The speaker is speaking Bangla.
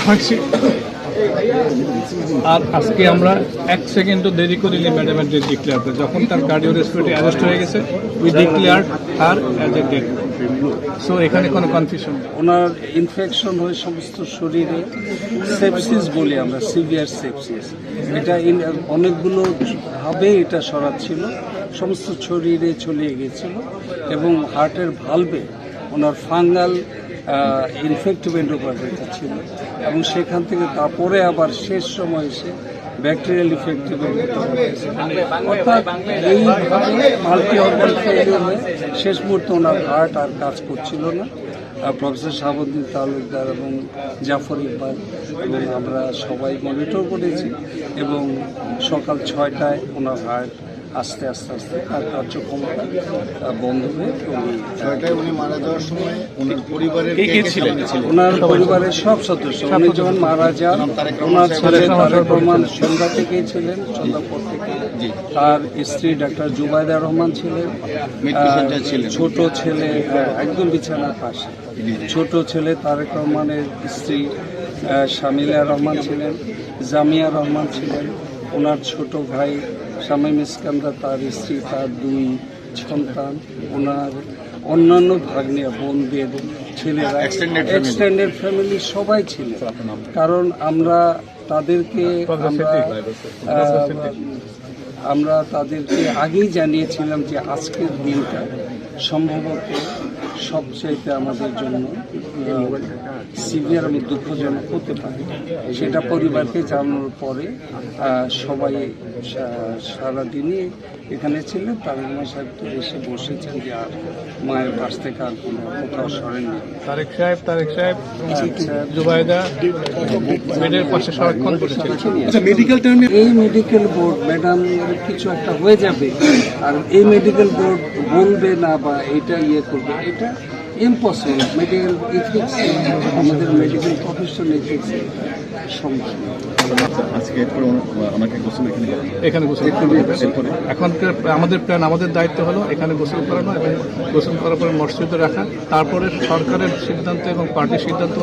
হয়েছে। আর আজকে আমরা 1 সেকেন্ডও দেরি করিনি ম্যাডামের ডেট ডিক্লেয়ার করে। যখন তার কার্ডিওরেসপিরেটরি অ্যারেস্ট হয়ে গেছে, we declare her as a dead. So এখানে কোনো কনফিউশন নেই। ওনার ইনফেকশন হয়ে সমস্ত শরীরে সেপসিস বলি আমরা, সিভিয়ার সেপসিস। এটা অনেকগুলো ভাবে এটা সরাচ্ছিল, সমস্ত শরীরে ছড়িয়ে গিয়েছিল এবং হার্টের ভালভে ওনার ফাঙ্গাল ইনফেক্টিভ এন্ডোকার্ডাইটিস ছিল এবং সেখান থেকে তারপরে আবার শেষ সময় এসে ব্যাকটেরিয়াল ইফেক্টিভ এন্ডোকার্ডাইটিস। অর্থাৎ এইভাবে মাল্টি অর্গান ফেলিওর হয়ে শেষ মুহূর্তে ওনার হার্ট আর কাজ করছিল না। প্রফেসর শাহাবুদ্দিন তালুকদার এবং জাফর ইকবাল এবং আমরা সবাই মনিটর করেছি এবং সকাল 6টায় ওনার হার্ট আস্তে আস্তে আস্তে তার কার্যক্ষমতা বন্ধ হয়ে উনি মারা যাওয়ার সময় ওনার পরিবারের ওনার পরিবারের সব সদস্য উনি যখন মারা যান ওনার ছেলে তারেক রহমান সন্ধ্যা থেকেই ছিলেন, সন্ধ্যার পর থেকে। তার স্ত্রী ডাক্তার জুবাইদা রহমান ছিলেন, ছোট ছেলে একদম বিছানার পাশে, ছোট ছেলে তারেক রহমানের স্ত্রী শামিলা রহমান ছিলেন, জামিয়া রহমান ছিলেন, ওনার ছোট ভাই শামীম ইস্কান্দার, তার স্ত্রী, তার 2 সন্তান, ওনার অন্যান্য ভাগ্নে বোনদের ছেলেরা, এক্সটেন্ডেড ফ্যামিলি সবাই ছিলেন। কারণ আমরা তাদেরকে আমরা তাদেরকে আগেই জানিয়েছিলাম যে আজকের দিনটা সম্ভবত সবচাইতে আমাদের জন্য সিভিয়ার এবং দুঃখজনক হতে পারে। সেটা পরিবারকে জানানোর পরে সবাই সারাদিনই এখানে ছিলেন। তারেক রহমান সাহেব তো এসে বসেছেন যে আর মায়ের পাশ থেকে আর কোনো কোথাও সরেননি। তারেক সাহেব জুবাইদা বেডের পাশে সারাক্ষণ বসেছিলেন। এই মেডিকেল বোর্ড ম্যাডাম কিছু একটা হয়ে যাবে আর এই মেডিকেল বোর্ড বলবে না বা এটা করবে, এটা ইম্পসিবল। মেডিকেল ইথিক্স, আমাদের মেডিকেল প্রফেশন ইথিক্স সম্ভব। এখানে গোসল এখন আমাদের প্ল্যান, আমাদের দায়িত্ব হলো এখানে গোসল করানো এবং গোসল করার পরে মসজিদে রাখা, তারপরে সরকারের সিদ্ধান্ত এবং পার্টির সিদ্ধান্ত